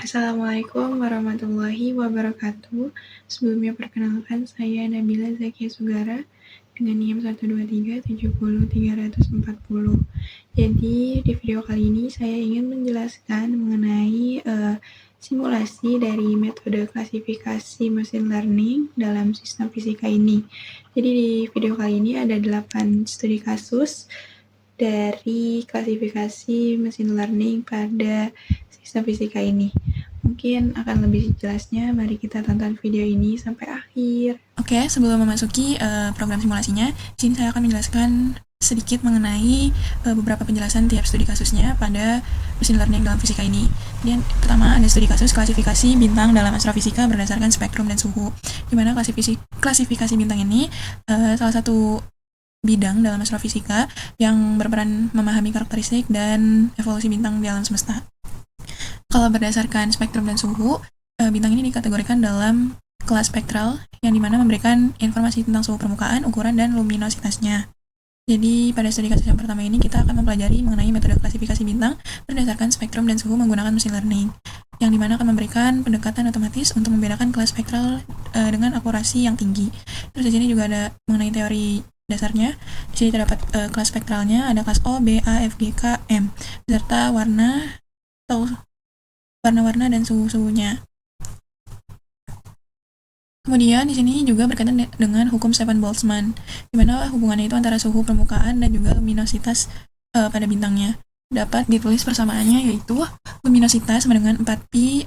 Assalamualaikum warahmatullahi wabarakatuh. Sebelumnya perkenalkan, saya Nabila Zakia Sugara dengan NIM 123700340. Jadi di video kali ini saya ingin menjelaskan mengenai simulasi dari metode klasifikasi machine learning dalam sistem fisika ini. Jadi di video kali ini ada 8 studi kasus dari klasifikasi machine learning pada sistem fisika ini. Mungkin akan lebih jelasnya, mari kita tonton video ini sampai akhir. Oke, sebelum memasuki program simulasinya, di sini saya akan menjelaskan sedikit mengenai beberapa penjelasan tiap studi kasusnya pada machine learning dalam fisika ini. Kemudian pertama ada studi kasus klasifikasi bintang dalam astrofisika berdasarkan spektrum dan suhu. Di mana klasifikasi bintang ini salah satu bidang dalam astrofisika yang berperan memahami karakteristik dan evolusi bintang di alam semesta. Kalau berdasarkan spektrum dan suhu, bintang ini dikategorikan dalam kelas spektral yang dimana memberikan informasi tentang suhu permukaan, ukuran, dan luminositasnya. Jadi pada studi kasus yang pertama ini kita akan mempelajari mengenai metode klasifikasi bintang berdasarkan spektrum dan suhu menggunakan machine learning, yang dimana akan memberikan pendekatan otomatis untuk membedakan kelas spektral dengan akurasi yang tinggi. Terus di sini juga ada mengenai teori dasarnya. Di sini terdapat kelas spektralnya, ada kelas O, B, A, F, G, K, M, beserta warna atau warna-warna dan suhu-suhunya. Kemudian di sini juga berkaitan dengan hukum Stefan-Boltzmann, di mana hubungannya itu antara suhu permukaan dan juga luminositas pada bintangnya. Dapat ditulis persamaannya yaitu luminositas sama dengan 4pi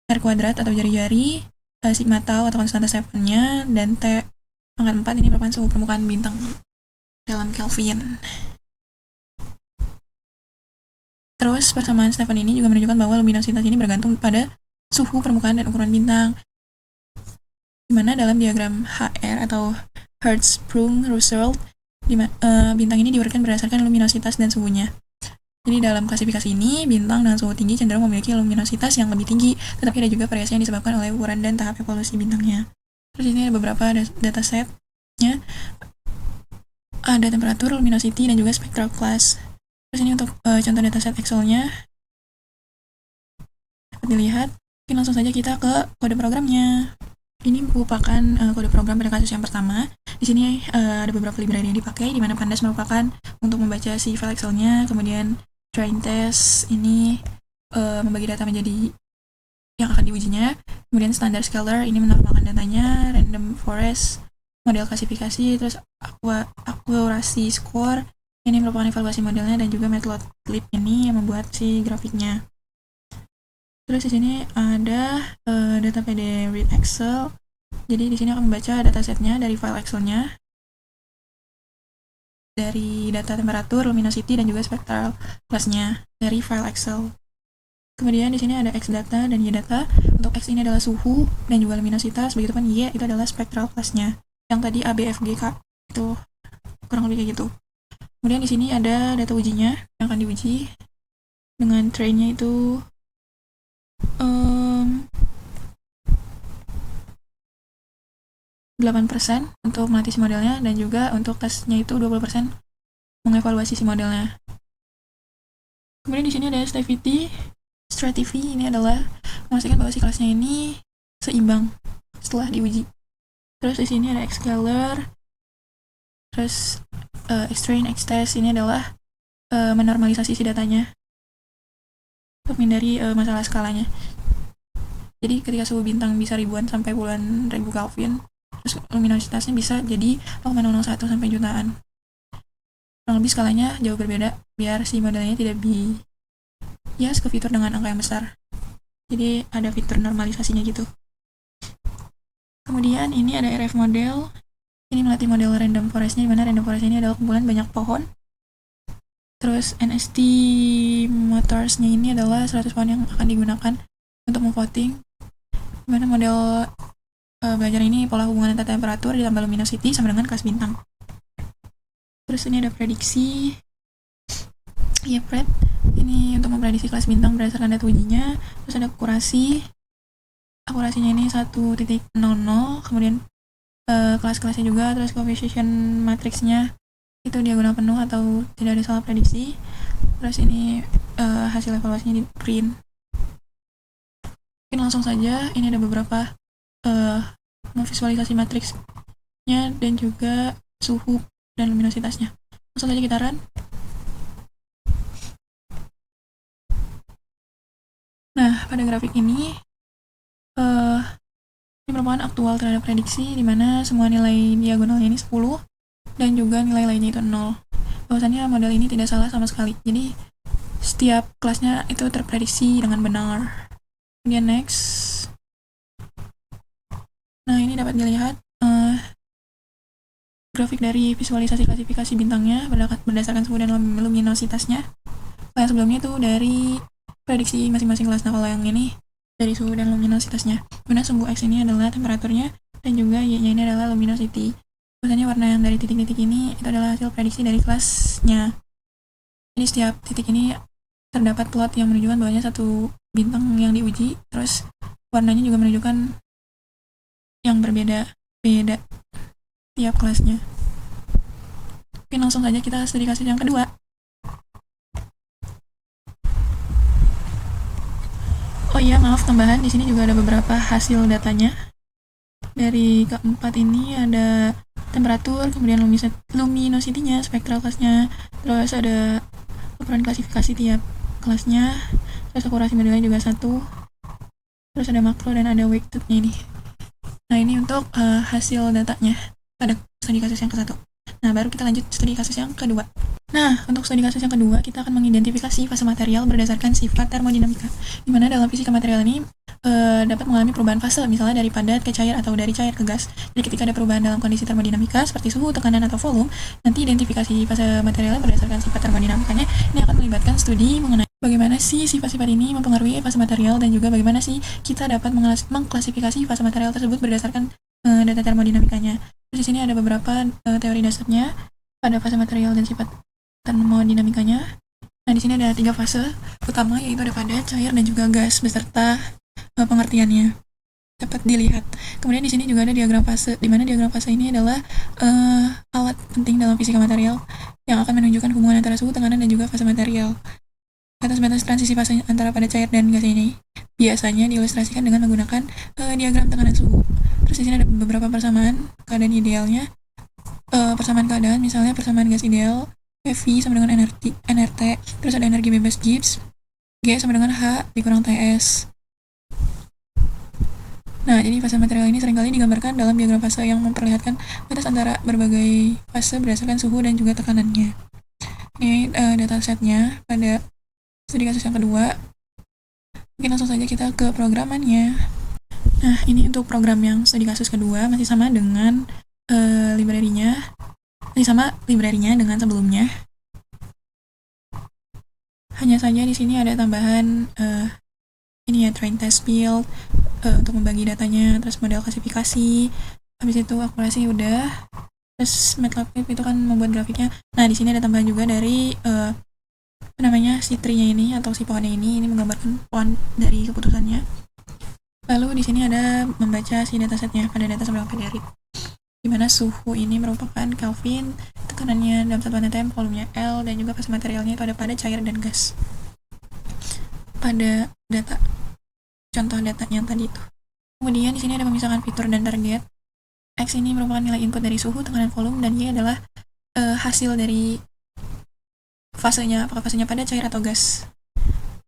R kuadrat atau jari-jari, sigma tau atau konstanta Stefan-nya, dan T pangkat 4 ini merupakan suhu permukaan bintang dalam Kelvin. Terus persamaan Stefan ini juga menunjukkan bahwa luminositas ini bergantung pada suhu permukaan dan ukuran bintang, dimana dalam diagram HR atau Hertzsprung-Russell bintang ini diurutkan berdasarkan luminositas dan suhunya. Jadi dalam klasifikasi ini, bintang dengan suhu tinggi cenderung memiliki luminositas yang lebih tinggi, tetapi ada juga variasi yang disebabkan oleh ukuran dan tahap evolusi bintangnya. Terus ini ada beberapa datasetnya, ada temperatur, luminosity, dan juga spectral class. Terus ini untuk contoh dataset Excel-nya dapat dilihat. Mungkin langsung saja kita ke kode programnya. Ini merupakan kode program pada kasus yang pertama. Di sini ada beberapa library yang dipakai, di mana Pandas merupakan untuk membaca si file Excel-nya. Kemudian train test ini membagi data menjadi yang akan diujinya. Kemudian standard scalar ini menormalkan datanya. Random forest model klasifikasi. Terus akurasi score ini merupakan evaluasi modelnya, dan juga matplotlib ini yang membuat si grafiknya. Terus di sini ada data PD read Excel. Jadi di sini akan membaca datasetnya dari file Excel-nya, dari data temperatur, luminosity, dan juga spectral class-nya dari file Excel. Kemudian di sini ada X data dan Y data. Untuk X ini adalah suhu dan juga luminositas, begitupun Y itu adalah spectral class-nya. Yang tadi A, B, F, G, K itu kurang lebih kayak gitu. Kemudian di sini ada data ujinya yang akan diuji dengan train-nya itu 8% untuk melatih si modelnya, dan juga untuk tesnya itu 20% mengevaluasi si modelnya. Kemudian di sini ada strativy ini adalah memastikan bahwa si kelasnya ini seimbang setelah diuji. Terus di sini ada X-scalar, terus X-train, X-test ini adalah menormalisasi si datanya untuk menghindari masalah skalanya. Jadi ketika suhu bintang bisa ribuan sampai puluhan ribu Kelvin, terus luminositasnya bisa jadi 0,001 sampai jutaan. Kurang lebih skalanya jauh berbeda biar si modelnya tidak bias ke fitur dengan angka yang besar. Jadi ada fitur normalisasinya gitu. Kemudian ini ada RF model. Ini melatih model random forest-nya, di mana random forest ini adalah kumpulan banyak pohon. Terus NST motors-nya ini adalah 100 pohon yang akan digunakan untuk memvoting. Di mana model belajar ini pola hubungan antara temperatur ditambah luminosity sama dengan kelas bintang. Terus ini ada prediksi YPRED, ini untuk memprediksi kelas bintang berdasarkan data ujinya. Terus ada akurasinya ini 1.00. Kemudian kelas-kelasnya juga. Terus coefficient matrixnya itu diagonal penuh atau tidak ada salah prediksi. Terus ini hasil evaluasinya di print. Mungkin langsung saja, ini ada beberapa visualisasi matriksnya dan juga suhu dan luminositasnya. Langsung saja kita run. Nah, pada grafik ini ini merupakan aktual terhadap prediksi, di mana semua nilai diagonalnya ini 10 dan juga nilai lainnya itu 0. Bahwasannya model ini tidak salah sama sekali. Jadi setiap kelasnya itu terprediksi dengan benar. Kemudian next. Nah, ini dapat dilihat grafik dari visualisasi klasifikasi bintangnya berdasarkan suhu dan luminositasnya. Yang sebelumnya itu dari prediksi masing-masing kelas. Nah, kalau yang ini dari suhu dan luminositasnya. Dimana sumbu X ini adalah temperaturnya dan juga Y-nya ini adalah luminosity. Biasanya warna yang dari titik-titik ini itu adalah hasil prediksi dari kelasnya. Jadi setiap titik ini terdapat plot yang menunjukkan bahwanya satu bintang yang diuji, terus warnanya juga menunjukkan yang berbeda tiap kelasnya. Oke, langsung saja kita studi kasus yang kedua. Oh iya, maaf tambahan, di sini juga ada beberapa hasil datanya. Dari keempat ini ada temperatur, kemudian luminosity-nya, spektral kelasnya, terus ada ukuran klasifikasi tiap kelasnya, terus akurasi modelnya juga 1, terus ada makro dan ada weighted-nya ini. Nah, ini untuk hasil datanya pada studi kasus yang ke-1. Nah, baru kita lanjut studi kasus yang kedua. Nah, untuk studi kasus yang kedua, kita akan mengidentifikasi fase material berdasarkan sifat termodinamika, di mana dalam fisika material ini dapat mengalami perubahan fase, misalnya dari padat ke cair atau dari cair ke gas. Jadi ketika ada perubahan dalam kondisi termodinamika seperti suhu, tekanan, atau volume, nanti identifikasi fase materialnya berdasarkan sifat termodinamikanya. Ini akan melibatkan studi mengenai bagaimana sih sifat-sifat ini mempengaruhi fase material dan juga bagaimana sih kita dapat mengklasifikasi fase material tersebut berdasarkan data termodinamikanya. Terus di sini ada beberapa teori dasarnya pada fase material dan sifat termodinamikanya. Nah, di sini ada 3 fase utama, yaitu ada padat, cair, dan juga gas beserta pengertiannya dapat dilihat. Kemudian di sini juga ada diagram fase, di mana diagram fase ini adalah alat penting dalam fisika material yang akan menunjukkan hubungan antara suhu, tekanan, dan juga fase material. Batas-batas transisi fase antara padat, cair, dan gas ini biasanya diilustrasikan dengan menggunakan diagram tekanan suhu. Terus di sini ada beberapa persamaan keadaan idealnya. Persamaan keadaan, misalnya persamaan gas ideal, V sama dengan nRT, terus ada energi bebas Gibbs, G sama dengan H dikurang TS. Nah, jadi fase material ini seringkali digambarkan dalam diagram fase yang memperlihatkan batas antara berbagai fase berdasarkan suhu dan juga tekanannya. Ini datasetnya pada studi kasus yang kedua. Mungkin langsung saja kita ke programannya. Nah, ini untuk program yang studi kasus kedua masih sama dengan library-nya dengan sebelumnya. Hanya saja di sini ada tambahan ini ya, train test field untuk membagi datanya, terus model klasifikasi, habis itu akurasi udah, terus MATLAB itu kan membuat grafiknya. Nah, di sini ada tambahan juga dari si tree-nya ini atau si pohonnya ini menggambarkan pohon dari keputusannya. Lalu di sini ada membaca si datasetnya pada data sebelah Federit, di mana suhu ini merupakan Kelvin, tekanannya dalam satuan atm, volumenya L, dan juga fase materialnya itu ada pada cair dan gas. Pada data contoh datanya tadi itu. Kemudian di sini ada memisahkan fitur dan target. X ini merupakan nilai input dari suhu, tekanan, volume, dan Y adalah hasil dari fasenya, apakah fasenya pada cair atau gas.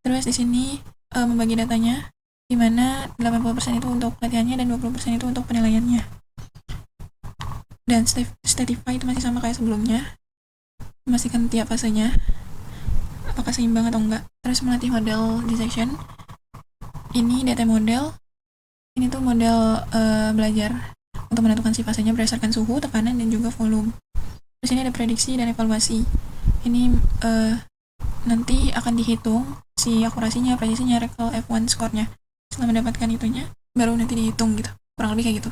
Terus di sini membagi datanya, di mana 80% itu untuk pelatihannya dan 20% itu untuk penilaiannya. Dan Statify itu masih sama kayak sebelumnya, memastikan tiap fasenya apakah seimbang atau enggak. Terus melatih model dissection. Ini data model, ini tuh model belajar untuk menentukan si fasenya berdasarkan suhu, tekanan, dan juga volume. Terus ini ada prediksi dan evaluasi. Ini nanti akan dihitung si akurasinya, presisinya, recall F1 score-nya. Setelah mendapatkan itunya, baru nanti dihitung gitu. Kurang lebih kayak gitu.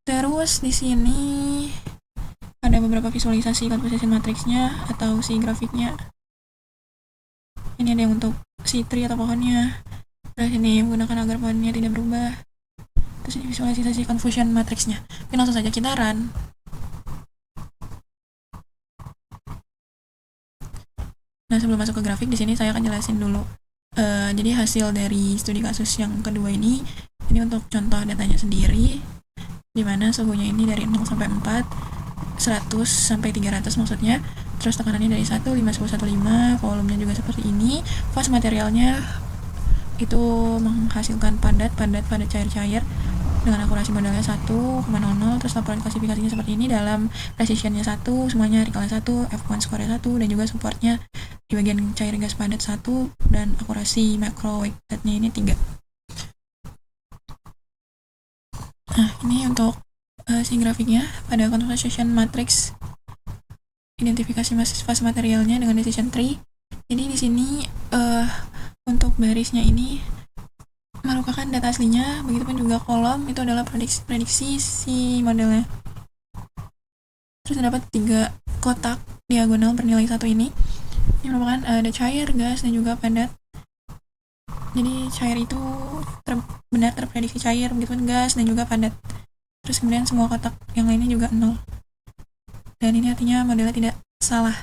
Terus di sini ada beberapa visualisasi composition matrixnya atau si grafiknya. Ini ada yang untuk si tree atau pohonnya. Terus ini menggunakan agar pohonnya tidak berubah. Terus ini visualisasi confusion matrixnya. Oke, langsung saja kita run. Nah, sebelum masuk ke grafik, di sini saya akan jelasin dulu Jadi hasil dari studi kasus yang kedua ini untuk contoh datanya sendiri, dimana suhunya ini dari 0 sampai 4, 100 sampai 300 maksudnya, terus tekanannya dari 1, 5, 10, 15, volumenya juga seperti ini, fase materialnya itu menghasilkan padat cair-cair dengan akurasi modelnya 1,00, terus laporan klasifikasinya seperti ini, dalam precisionnya 1, semuanya Riccala 1, F1 score 1, dan juga supportnya di bagian cair gas padat 1, dan akurasi macro weighted-nya ini 3. Nah, ini untuk si grafiknya pada conversation matrix identifikasi fase materialnya dengan decision tree. Jadi di sini untuk barisnya ini merupakan data aslinya, begitupun juga kolom itu adalah prediksi si modelnya. Terus terdapat 3 kotak diagonal bernilai 1 ini merupakan ada cair, gas, dan juga padat. Jadi cair itu benar terprediksi cair, begitupun gas dan juga padat. Terus kemudian semua kotak yang lainnya juga 0. Dan ini artinya modelnya tidak salah.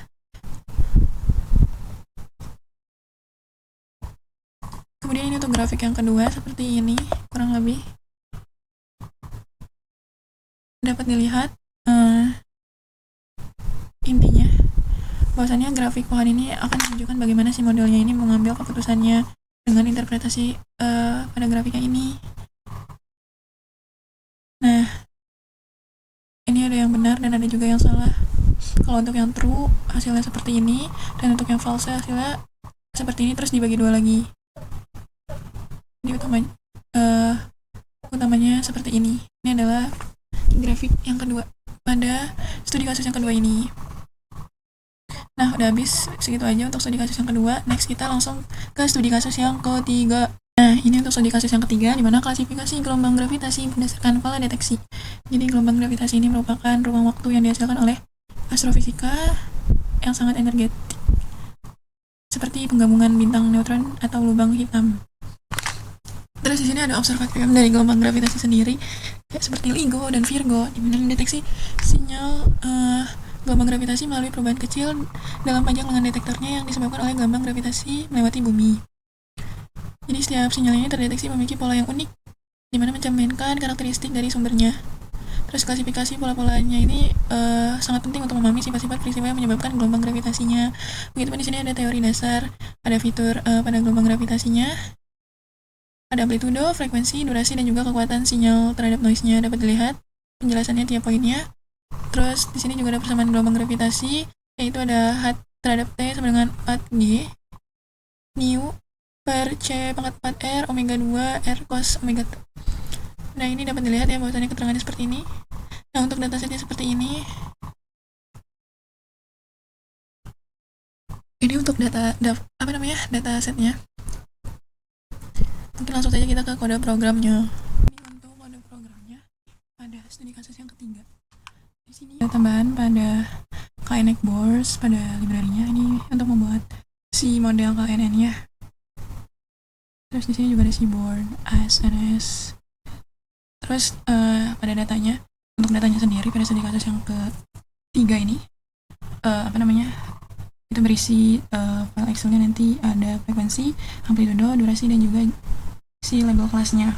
Kemudian ini untuk grafik yang kedua seperti ini, kurang lebih dapat dilihat intinya bahwasannya grafik pohon ini akan menunjukkan bagaimana si modelnya ini mengambil keputusannya dengan interpretasi pada grafiknya ini. Nah, ini ada yang benar dan ada juga yang salah. Kalau untuk yang true hasilnya seperti ini, dan untuk yang false hasilnya seperti ini, terus dibagi 2 lagi. Jadi utamanya seperti ini. Ini adalah grafik yang kedua pada studi kasus yang kedua ini. Nah, udah habis segitu aja untuk studi kasus yang kedua. Next kita langsung ke studi kasus yang ketiga. Nah, ini untuk studi kasus yang ketiga, di mana klasifikasi gelombang gravitasi berdasarkan pola deteksi. Jadi gelombang gravitasi ini merupakan ruang waktu yang dihasilkan oleh astrofisika yang sangat energetik, seperti penggabungan bintang neutron atau lubang hitam. Terus di sini ada observatorium dari gelombang gravitasi sendiri, ya, seperti LIGO dan Virgo, di mana mendeteksi sinyal gelombang gravitasi melalui perubahan kecil dalam panjang lengan detektornya yang disebabkan oleh gelombang gravitasi melewati bumi. Jadi setiap sinyal ini terdeteksi memiliki pola yang unik, di mana mencerminkan karakteristik dari sumbernya. Terus klasifikasi pola-polanya ini sangat penting untuk memahami sifat-sifat peristiwa yang menyebabkan gelombang gravitasinya. Begitupun di sini ada teori dasar, ada fitur pada gelombang gravitasinya, ada amplitudo, frekuensi, durasi, dan juga kekuatan sinyal terhadap noise-nya dapat dilihat penjelasannya tiap poinnya. Terus di sini juga ada persamaan gelombang gravitasi, yaitu ada H terhadap T sama dengan 4G mu per C pangkat 4R omega 2 R cos omega T. Nah, ini dapat dilihat ya bahwasannya keterangannya seperti ini. Nah, untuk datasetnya seperti ini. Ini untuk datasetnya. Mungkin langsung saja kita ke kode programnya. Ini untuk kode programnya pada studi kasus yang ketiga. Di sini ada tambahan pada KNX boards pada library-nya ini untuk membuat si model KNN-nya. Terus di sini juga ada si board ASNS. Terus pada datanya, untuk datanya sendiri pada studi kasus yang ketiga ini itu berisi file Excel-nya, nanti ada frekuensi, amplitudo, durasi, dan juga si label kelasnya.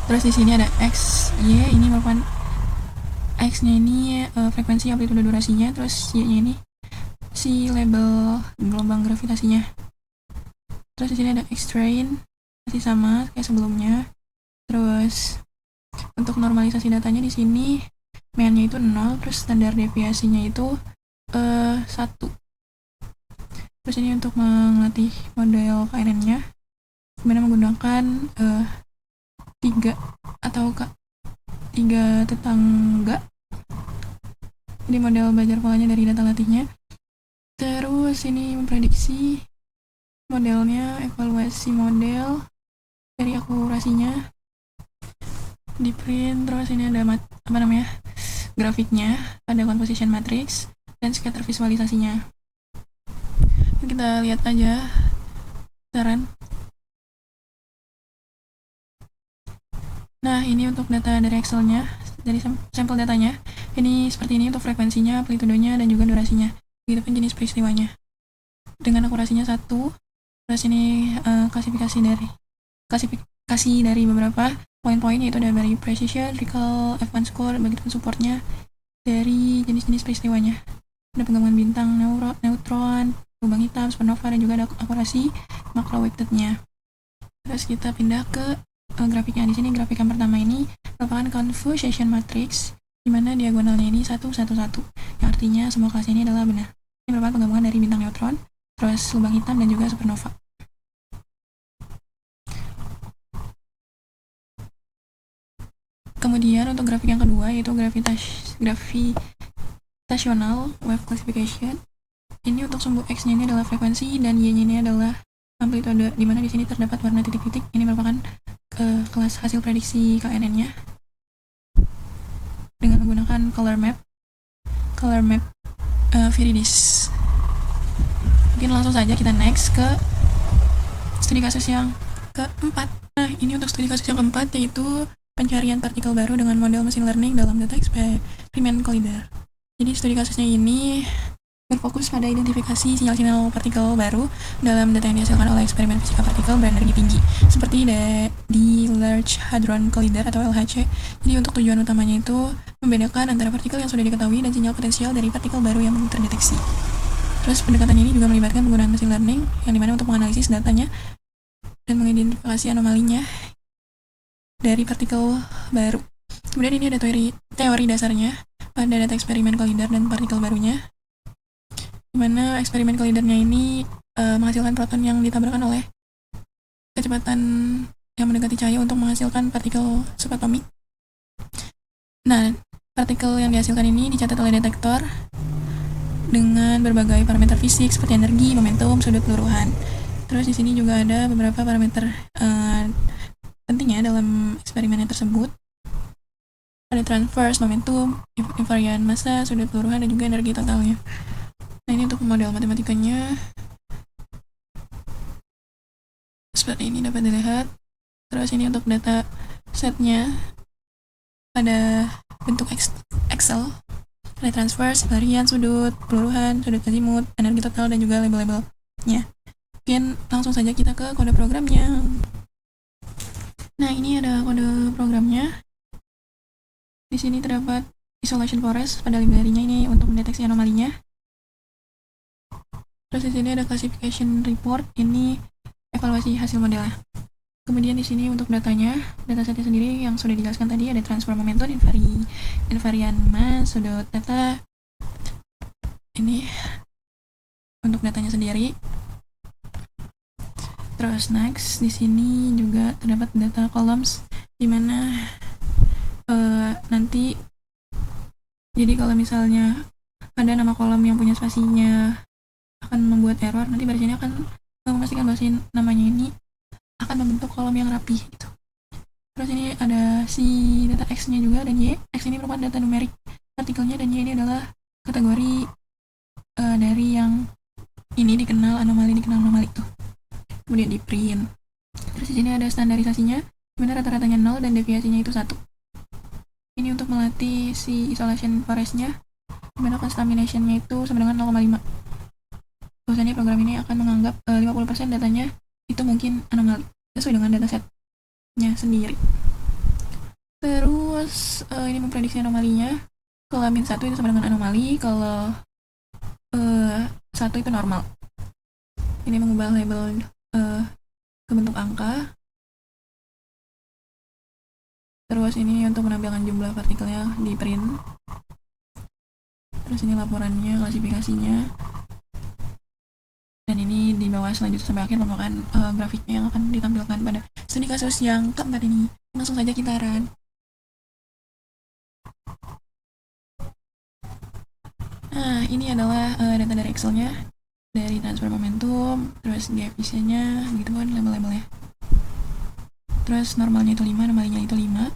Terus di sini ada X, Y, ini merupakan X-nya ini frekuensi, amplitudo, durasinya, terus Y-nya ini si label gelombang gravitasinya. Terus di sini ada X-train, masih sama kayak sebelumnya. Terus untuk normalisasi datanya di sini mean-nya itu 0, terus standar deviasinya itu 1. Terus ini untuk melatih model KNN-nya gimana menggunakan 3 tetangga. Jadi model belajar polanya dari data latihnya. Terus ini memprediksi modelnya, evaluasi model dari akurasinya di print. Terus ini ada grafiknya, ada composition matrix dan scatter visualisasinya. Kita lihat aja saran. Nah, ini untuk data dari Excel-nya, dari sampel datanya. Ini seperti ini untuk frekuensinya, amplitudonya, dan juga durasinya. Begitupun jenis peristiwanya. Dengan akurasinya 1, Terus ini klasifikasi dari beberapa poin-poin, yaitu dari precision, recall, F1 score, begitupun supportnya dari jenis-jenis peristiwanya. Ada penggabungan bintang, neutron, lubang hitam, supernova, dan juga ada akurasi macro weighted-nya. Terus kita pindah ke grafiknya. Di sini grafik yang pertama ini merupakan convolution matrix, di mana diagonalnya ini 1, 1, 1, yang artinya semua kelas ini adalah benar. Ini merupakan penggabungan dari bintang neutron, terus lubang hitam, dan juga supernova. Kemudian untuk grafik yang kedua, yaitu gravitational wave classification. Ini untuk sumbu X-nya ini adalah frekuensi dan Y-nya ini adalah amplitude, di mana di sini terdapat warna titik-titik. Ini merupakan kelas hasil prediksi KNN-nya dengan menggunakan color map Viridis. Mungkin langsung saja kita next ke studi kasus yang keempat. Nah, ini untuk studi kasus yang keempat, yaitu pencarian partikel baru dengan model machine learning dalam data eksperimen Collider. Jadi studi kasusnya ini berfokus pada identifikasi sinyal-sinyal partikel baru dalam data yang dihasilkan oleh eksperimen fisika partikel berenergi tinggi, seperti di Large Hadron Collider atau LHC. Jadi untuk tujuan utamanya itu membedakan antara partikel yang sudah diketahui dan sinyal potensial dari partikel baru yang belum terdeteksi. Terus pendekatan ini juga melibatkan penggunaan machine learning, yang dimana untuk menganalisis datanya dan mengidentifikasi anomalinya dari partikel baru. Kemudian ini ada teori dasarnya pada data eksperimen Collider dan partikel barunya, di mana eksperimen Collidernya ini menghasilkan proton yang ditabrakan oleh kecepatan yang mendekati cahaya untuk menghasilkan partikel subatomik. Nah, partikel yang dihasilkan ini dicatat oleh detektor dengan berbagai parameter fisik seperti energi, momentum, sudut peluruhan. Terus di sini juga ada beberapa parameter pentingnya dalam eksperimen tersebut. Ada transverse, momentum, invarian massa, sudut peluruhan, dan juga energi totalnya. Nah, ini untuk model matematikanya seperti ini dapat dilihat. Terus ini untuk data setnya pada bentuk Excel. Ada transverse, invarian, sudut peluruhan, sudut azimut, energi total, dan juga label-labelnya. Mungkin langsung saja kita ke kode programnya. Nah, ini ada kode programnya. Di sini terdapat isolation forest pada library-nya ini untuk mendeteksi anomalinya. Terus di sini ada classification report, ini evaluasi hasil modelnya. Kemudian di sini untuk datanya, datasetnya sendiri yang sudah dijelaskan tadi, ada transfer momentum, invarian mass, sudut data. Ini untuk datanya sendiri. Terus next, di sini juga terdapat data columns, di mana nanti jadi kalau misalnya ada nama kolom yang punya spasinya akan membuat error, nanti baris ini akan memastikan bahwa namanya ini akan membentuk kolom yang rapi gitu. Terus ini ada si data X-nya juga dan Y. X ini merupakan data numerik partikelnya, dan Y ini adalah kategori dari yang ini dikenal anomali itu. Kemudian di print. Terus di sini ada standarisasinya, dimana rata-ratanya 0 dan deviasinya itu 1. Ini untuk melatih si isolation forest-nya, dimana contamination-nya itu sama dengan 0,5. Bahwasanya program ini akan menganggap 50% datanya itu mungkin anomali sesuai dengan datasetnya sendiri. Terus ini memprediksi anomalinya. Kalau min 1 itu sama dengan anomali, kalau 1 itu normal. Ini mengubah label ke bentuk angka. Terus ini untuk menampilkan jumlah partikelnya di print. Terus ini laporannya, klasifikasinya. Dan ini di bawah selanjutnya sampai akhir merupakan grafiknya yang akan ditampilkan pada studi kasus yang keempat ini. Langsung saja kita run. Nah, ini adalah data dari Excel-nya, dari transfer momentum, terus di efisiennya, gitu kan label-labelnya. Terus normalnya itu 5, anomalinya itu 5,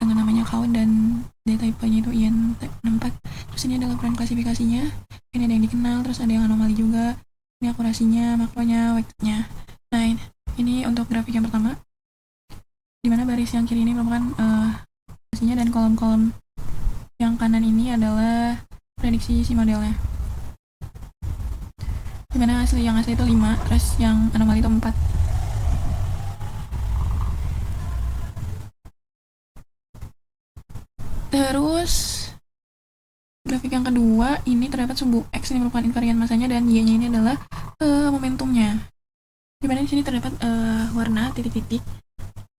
dengan namanya count, dan data type-nya itu IN64. Terus ini adalah laporan klasifikasinya, ini ada yang dikenal, terus ada yang anomali juga. Ini akurasinya, makronya, weighted-nya. Nah, ini untuk grafik yang pertama, dimana baris yang kiri ini merupakan akurasinya, dan kolom-kolom yang kanan ini adalah prediksi si modelnya. dimana yang asli itu 5, terus yang anomali itu 4. Terus grafik yang kedua ini terdapat sumbu X ini merupakan invarian masanya dan Y-nya ini adalah momentumnya. Dimana di sini terdapat warna titik-titik.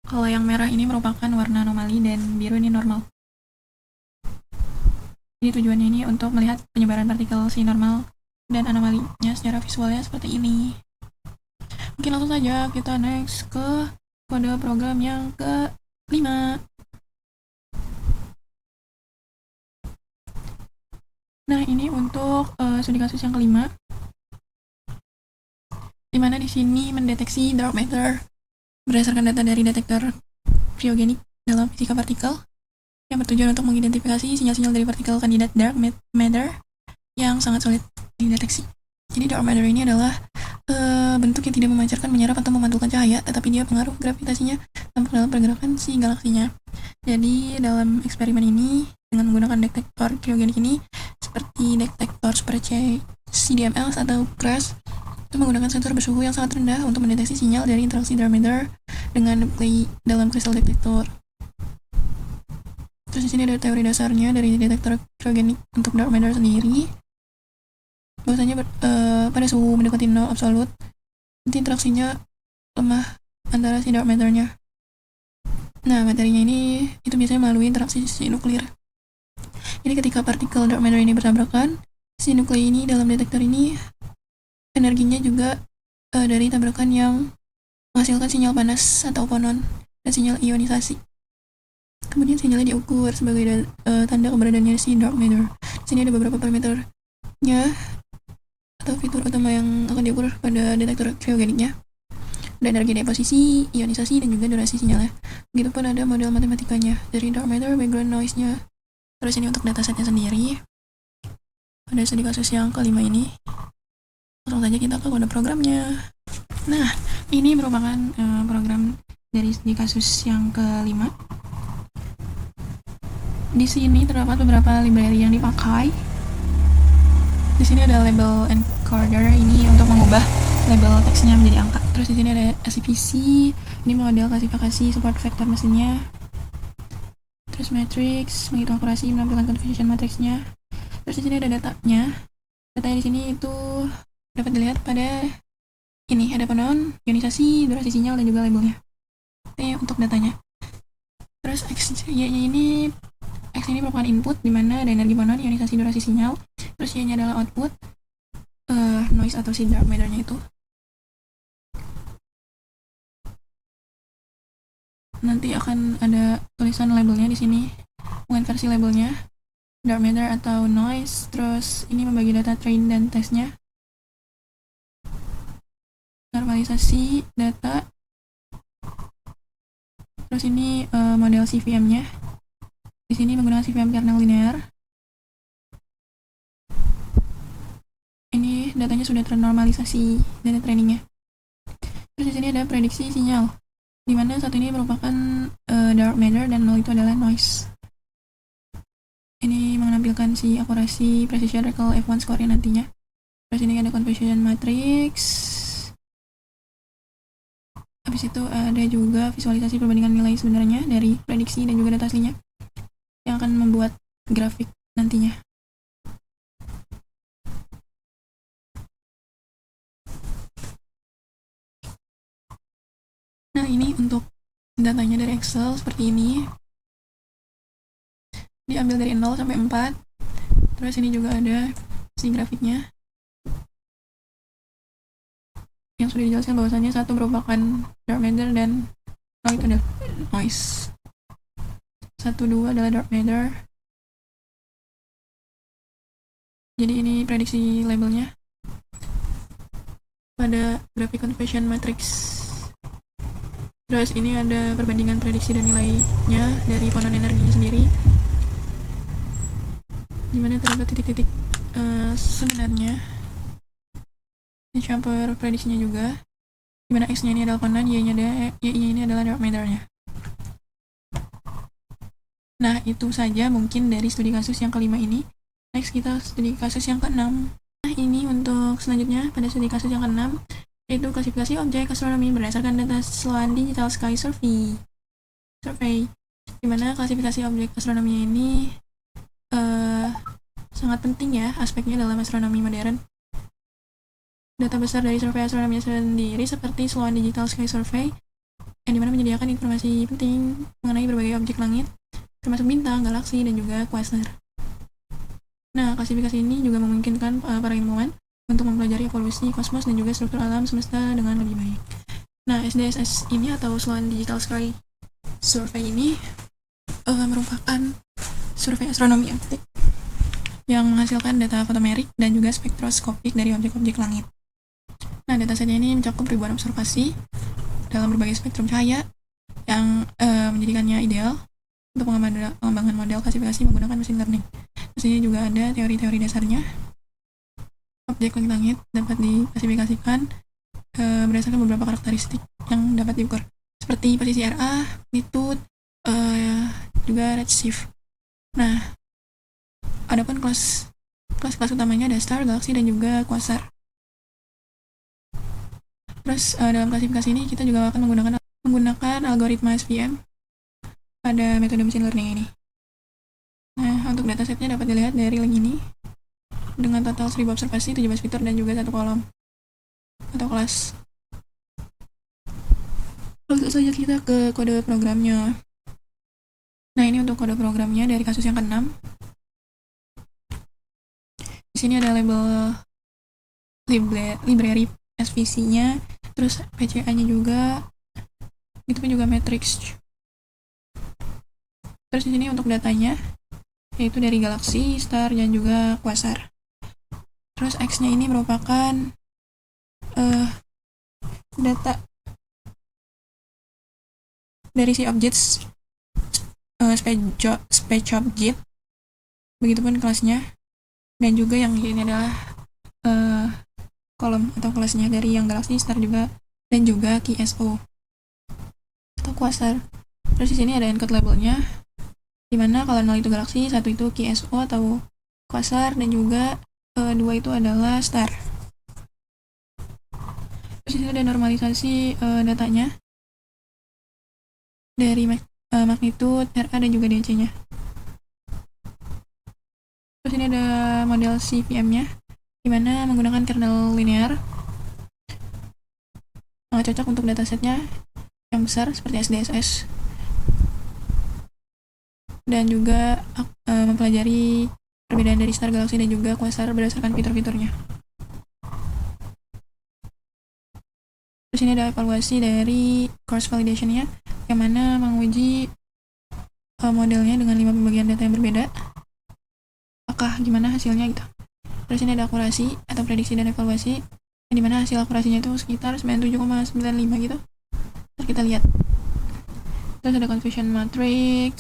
Kalau yang merah ini merupakan warna anomali dan biru ini normal. Jadi tujuannya ini untuk melihat penyebaran partikel si normal dan anomalinya secara visualnya seperti ini. Mungkin langsung saja kita next ke kode program yang ke-5. Nah, ini untuk studi kasus yang ke-5, dimana di sini mendeteksi dark matter berdasarkan data dari detektor kriogenik dalam fisika partikel yang bertujuan untuk mengidentifikasi sinyal-sinyal dari partikel kandidat dark matter yang sangat sulit dideteksi. Jadi dark matter ini adalah bentuk yang tidak memancarkan, menyerap atau memantulkan cahaya, tetapi dia pengaruh gravitasinya tampak dalam pergerakan si galaksinya. Jadi dalam eksperimen ini dengan menggunakan detektor kriogenik ini seperti detektor seperti CDML atau CRAS itu menggunakan sensor bersuhu yang sangat rendah untuk mendeteksi sinyal dari interaksi dark matter dengan nuklei dalam kristal detektor. Terus di sini ada teori dasarnya dari detektor kriogenik untuk dark matter sendiri. Bahwasanya pada suhu mendekati 0 absolut, nanti interaksinya lemah antara si dark matter-nya. Nah, materinya ini itu biasanya melalui interaksi si nuklir. Jadi ketika partikel dark matter ini bertabrakan, si nuklei ini dalam detektor ini energinya juga dari tabrakan yang menghasilkan sinyal panas atau fonon dan sinyal ionisasi. Kemudian sinyalnya diukur sebagai tanda keberadaannya si dark matter. Di sini ada beberapa parameternya atau fitur utama yang akan diukur pada detektor kriogeniknya. Ada energi deposisi, ionisasi, dan juga durasi sinyalnya. Begitupun ada model matematikanya dari dark matter, background noise-nya. Terus ini untuk datasetnya sendiri. Pada studi kasus yang ke-5 ini, langsung saja kita ke kode programnya. Nah, ini merupakan program dari studi kasus yang ke-5. Di sini terdapat beberapa library yang dipakai. Di sini ada label encoder ini untuk mengubah label teksnya menjadi angka. Terus di sini ada SCPC, ini model klasifikasi support vektor mesinnya. Terus matrix, menghitung akurasi menampilkan confusion matrixnya. Terus di sini ada datanya. Datanya di sini itu dapat dilihat pada ini ada fonon, ionisasi, durasi sinyal dan juga labelnya. Ini untuk datanya. Terus Y-nya ini X ini merupakan input di mana ada energi fonon, ionisasi, durasi sinyal. Terus Y-nya adalah output noise atau si dark matter-nya itu. Nanti akan ada tulisan labelnya di sini, menginversi labelnya dark matter atau noise. Terus ini membagi data train dan testnya, normalisasi data. Terus ini model CVM-nya. Di sini menggunakan CVM kernel linear. Ini datanya sudah ternormalisasi data trainingnya. Terus di sini ada prediksi sinyal, di mana satu ini merupakan dark matter dan 0 itu adalah noise. Ini menampilkan si akurasi precision recall F1 score nantinya. Terus ini ada confusion matrix. Habis itu ada juga visualisasi perbandingan nilai sebenarnya dari prediksi dan juga data aslinya yang akan membuat grafik nantinya. Nah, ini untuk datanya dari Excel seperti ini. Diambil dari 0 sampai 4. Terus ini juga ada si grafiknya yang sudah dijelaskan bahwasannya satu merupakan dark matter dan 0 itu adalah noise. 1, 2 adalah dark matter. Jadi ini prediksi labelnya pada grafik confusion matrix. Terus ini ada perbandingan prediksi dan nilainya dari fonon energinya sendiri, dimana terdapat titik-titik sebenarnya. Ini chamfer prediksinya juga, dimana X-nya ini adalah fonon, Y-nya ini adalah dark matter-nya. Nah, itu saja mungkin dari studi kasus yang ke-5 ini. Next kita studi kasus yang ke-6. Nah, ini untuk selanjutnya pada studi kasus yang ke-6, yaitu klasifikasi objek astronomi berdasarkan data Sloan Digital Sky Survey, di mana klasifikasi objek astronomi ini sangat penting ya aspeknya dalam astronomi modern. Data besar dari survei astronomi sendiri seperti Sloan Digital Sky Survey yang dimana menyediakan informasi penting mengenai berbagai objek langit, termasuk bintang, galaksi, dan juga kuasar. Nah, klasifikasi ini juga memungkinkan para ilmuwan untuk mempelajari evolusi kosmos dan juga struktur alam semesta dengan lebih baik. Nah, SDSS ini atau Sloan Digital Sky Survey ini merupakan survei astronomi optik yang menghasilkan data fotometrik dan juga spektroskopik dari objek-objek langit. Nah, datasetnya ini mencakup ribuan observasi dalam berbagai spektrum cahaya yang menjadikannya ideal untuk pengembangan model klasifikasi menggunakan mesin learning. Mesinnya juga ada teori-teori dasarnya. Objek langit dapat diklasifikasikan berdasarkan beberapa karakteristik yang dapat diukur, seperti posisi RA, magnitude, juga redshift. Nah, adapun kelas utamanya ada star, galaksi, dan juga kuasar. Terus dalam klasifikasi ini kita juga akan menggunakan algoritma SVM pada metode machine learning ini. Nah, untuk datasetnya dapat dilihat dari link ini dengan total 1000 observasi, 17 fitur, dan juga 1 kolom atau kelas. Langsung saja kita ke kode programnya. Nah, ini untuk kode programnya dari kasus yang ke-6. Di sini ada label library SVC-nya, terus PCA-nya juga, itu pun juga matrix. Terus di sini untuk datanya, yaitu dari galaksi, star, dan juga kuasar. Terus X-nya ini merupakan data dari si object space object, begitupun kelasnya, dan juga yang ini adalah kolom atau kelasnya dari yang galaksi, star juga, dan juga QSO atau kuasar. Terus di sini ada encode labelnya, dimana kalau 0 itu galaksi, 1 itu QSO atau kuasar, dan juga 2 itu adalah star. Terus di sini ada normalisasi datanya dari magnitude, RA, dan juga DC-nya. Terus ini ada model CVM-nya, dimana menggunakan kernel linear, sangat cocok untuk datasetnya yang besar seperti SDSS, dan juga mempelajari perbedaan dari star, galaksi, dan juga kuasar berdasarkan fitur-fiturnya. Terus ini ada evaluasi dari cross validation-nya, yang mana menguji modelnya dengan 5 pembagian data yang berbeda, apakah gimana hasilnya gitu. Terus ini ada akurasi atau prediksi dan evaluasi, yang dimana hasil akurasinya itu sekitar 97,95 gitu. Terus kita lihat. Terus ada confusion matrix,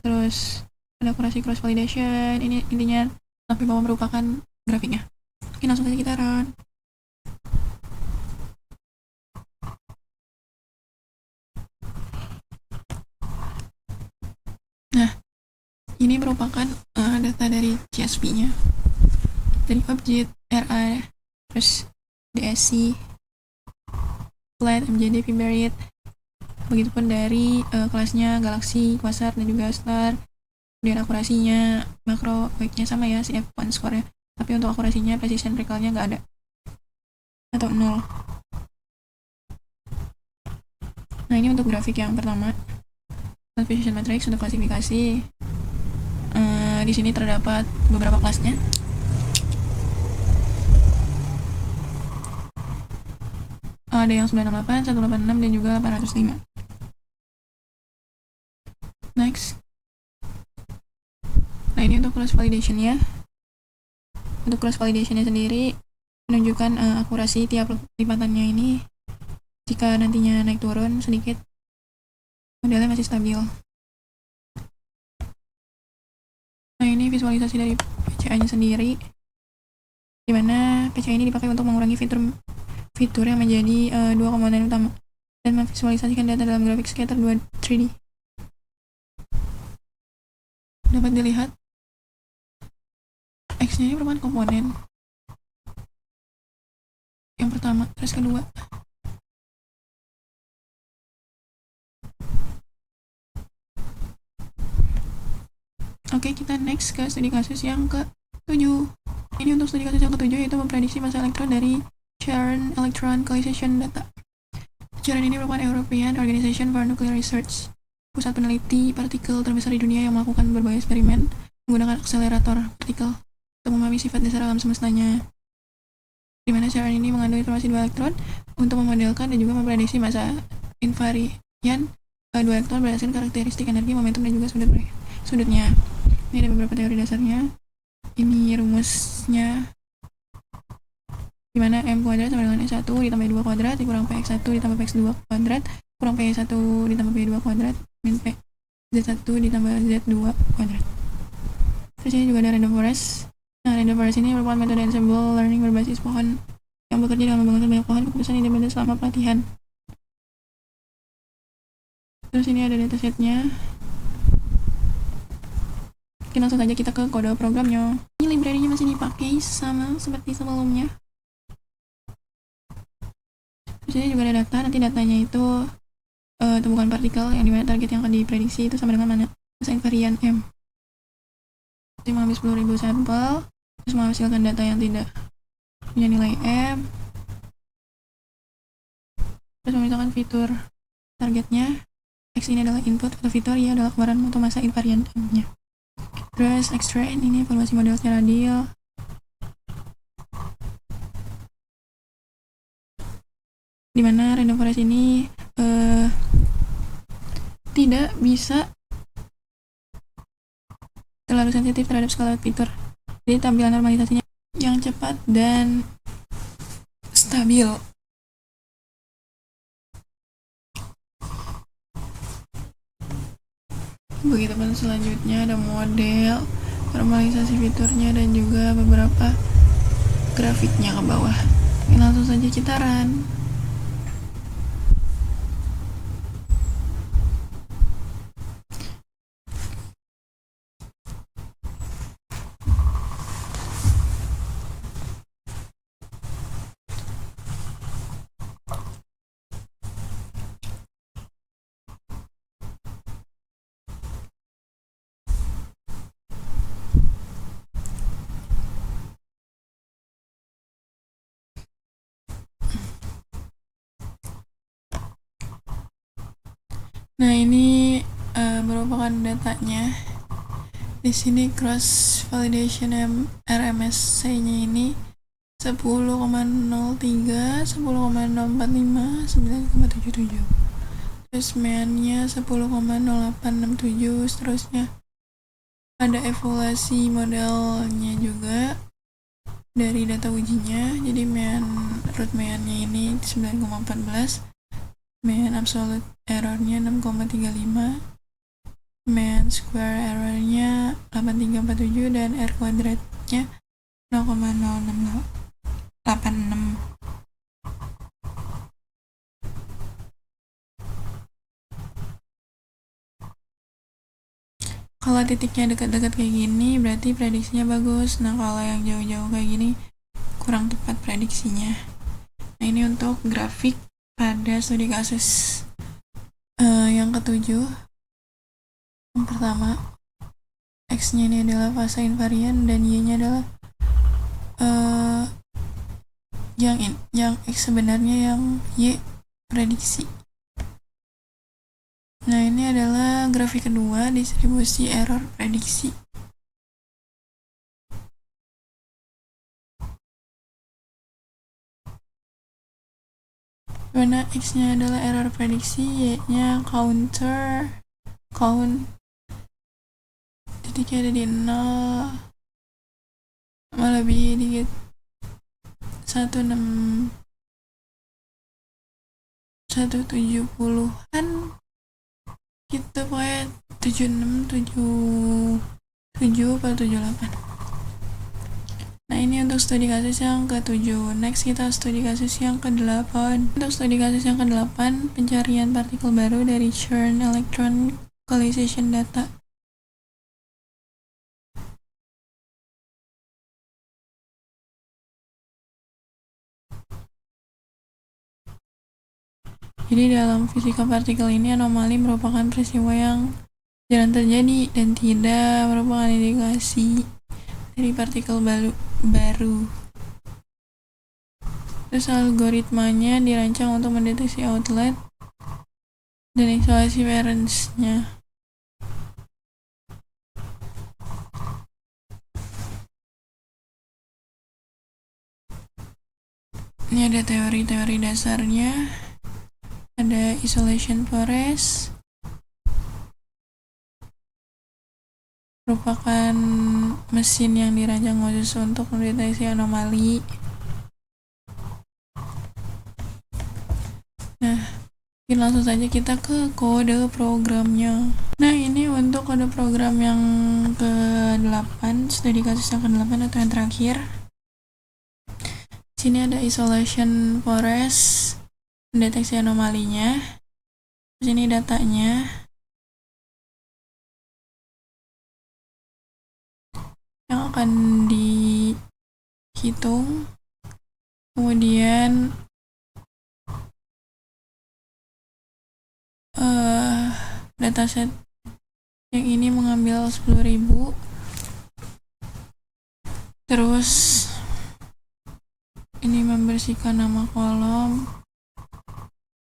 terus ada akurasi cross validation. Ini intinya tapi bahwa merupakan grafiknya. Oke, langsung saja kita run. Nah, ini merupakan data dari CSV-nya, dari objek RA, terus DSC, flat, MJD, Vibariate, begitupun dari kelasnya galaksi, kuasar, dan juga star. Kemudian akurasinya, makro weight-nya sama ya, si F1 score-nya, tapi untuk akurasinya, precision recall-nya nggak ada atau 0. Nah, ini untuk grafik yang pertama, confusion matrix untuk klasifikasi. Di sini terdapat beberapa kelasnya. Ada yang 968, 186, dan juga 805. Next. Nah, ini untuk cross validation-nya. Untuk cross validation-nya sendiri menunjukkan akurasi tiap lipatannya ini. Jika nantinya naik turun sedikit, modelnya masih stabil. Nah, ini visualisasi dari PCA-nya sendiri, dimana PCA ini dipakai untuk mengurangi fitur yang menjadi 2 komponen utama dan memvisualisasikan data dalam grafik scatter 2 3D. dapat dilihat X-nya ini merupakan komponen yang pertama, terus kedua. Oke, kita next ke studi kasus yang ke-7. Ini untuk studi kasus yang ke-7 yaitu memprediksi massa elektron dari CERN Electron Collization Data. CERN ini merupakan European Organization for Nuclear Research, pusat peneliti partikel terbesar di dunia yang melakukan berbagai eksperimen menggunakan akselerator partikel untuk memahami sifat dasar alam semestanya. Di mana CERN ini mengandung informasi dua elektron untuk memodelkan dan juga memprediksi massa invarian dua elektron berdasarkan karakteristik energi, momentum, dan juga sudutnya. Ini ada beberapa teori dasarnya. Ini rumusnya, dimana M kuadrat sama dengan S1 ditambah 2 kuadrat dikurang PX1 ditambah PX2 kuadrat kurang P1 ditambah P2 kuadrat min P Z1 ditambah Z2 kuadrat. Terus ini juga ada random forest. Nah, random forest ini merupakan metode ensemble learning berbasis pohon yang bekerja dengan menggunakan banyak pohon keputusan independen selama pelatihan. Terus ini ada datasetnya. Oke, langsung saja kita ke kode programnya. Ini library-nya masih dipakai sama seperti sebelumnya. Terus ini juga ada data. Nanti datanya itu tumbukan partikel yang dimana target yang akan diprediksi itu sama dengan massa invarian M. Jadi mengambil 10.000 sampel, terus menghasilkan data yang tidak punya nilai M. Terus memisahkan fitur targetnya. X ini adalah input, atau fitur Y adalah keluaran atau massa invarian M-nya. Terus extract ini evaluasi model secara adil. Dimana random forest ini tidak bisa terlalu sensitif terhadap skala fitur. Jadi tampilan normalisasinya yang cepat dan stabil. Begitupun selanjutnya ada model, normalisasi fiturnya, dan juga beberapa grafiknya ke bawah. Oke, langsung saja kita run. Nah, ini merupakan datanya. Di sini cross validation RMSI-nya ini 10,03, 10,045, 9,77. Terus mean-nya 10,0867, seterusnya. Ada evaluasi modelnya juga dari data ujinya. Jadi root mean-nya ini 9,14. Mean absolute error-nya 6,35, mean square error-nya 8347, dan R kuadratnya 0,0686. Kalau titiknya dekat-dekat kayak gini berarti prediksinya bagus. Nah, kalau yang jauh-jauh kayak gini kurang tepat prediksinya. Nah, ini untuk grafik pada studi kasus yang ke-7. Yang pertama, X-nya ini adalah fase invarian dan Y-nya adalah yang X sebenarnya, yang Y prediksi. Nah, ini adalah grafik kedua, distribusi error prediksi. Mana X-nya adalah error prediksi, Y-nya count, titiknya ada di 0, melebihi dikit 170-an gitu, pokoknya 76, 77 atau 78. Nah, ini untuk studi kasus yang ke-7. Next kita studi kasus yang ke-8. Untuk studi kasus yang ke-8, pencarian partikel baru dari CERN Electron Collization Data. Jadi dalam fisika partikel ini anomali merupakan peristiwa yang jarang terjadi dan tidak merupakan indikasi dari partikel baru. Terus algoritmanya dirancang untuk mendeteksi outlet dan isolasi Lorentz-nya. Ini ada teori-teori dasarnya. Ada isolation forest, merupakan mesin yang dirancang khusus untuk mendeteksi anomali. Nah, mungkin langsung saja kita ke kode programnya. Nah, ini untuk kode program yang ke-8, studi kasus yang ke-8 atau yang terakhir. Di sini ada isolation forest, mendeteksi anomalinya. Di sini datanya. Yang akan dihitung. Kemudian dataset yang ini mengambil 10.000. Terus ini membersihkan nama kolom,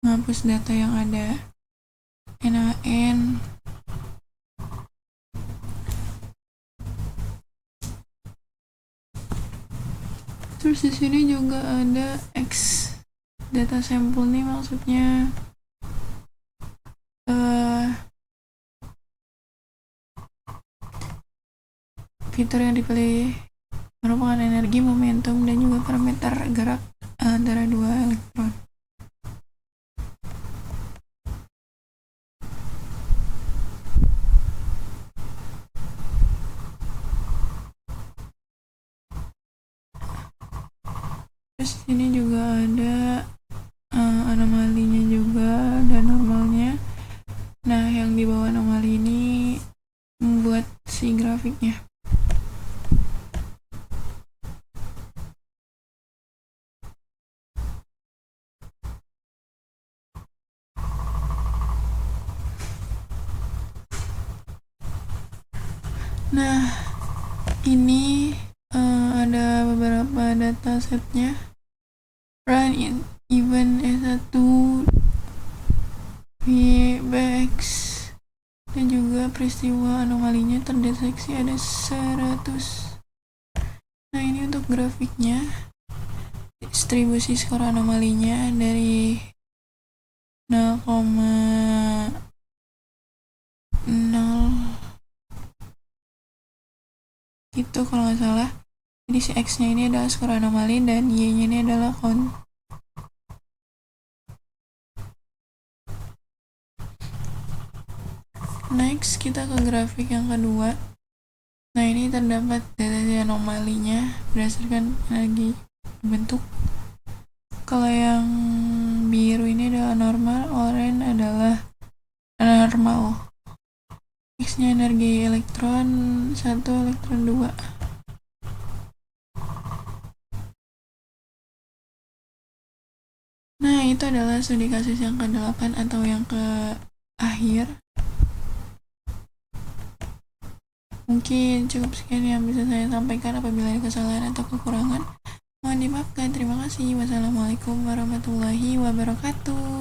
menghapus data yang ada NaN, terus di sini juga ada X data sampel nih, maksudnya fitur yang dipilih merupakan energi, momentum, dan juga parameter gerak antara dua elektron. Terus ini juga ada anomalinya juga dan normalnya. Nah, yang di bawah anomali ini membuat si grafiknya. Nah, ini ada beberapa datasetnya. Run in event S1, VBX, dan juga peristiwa anomalinya terdeteksi ada 100. Nah, ini untuk grafiknya, distribusi skor anomalinya dari 0,0 itu kalau nggak salah. Jadi si X nya ini adalah skor anomali dan Y nya ini adalah count. Next kita ke grafik yang kedua. Nah, ini terdapat deteksi anomalinya berdasarkan energi bentuk. Kalau yang biru ini adalah normal, oranye adalah normal. X nya energi elektron 1, elektron 2. Nah, itu adalah studi kasus yang ke-8 atau yang ke akhir. Mungkin cukup sekian yang bisa saya sampaikan. Apabila ada kesalahan atau kekurangan, mohon dimaafkan. Terima kasih. Wassalamualaikum warahmatullahi wabarakatuh.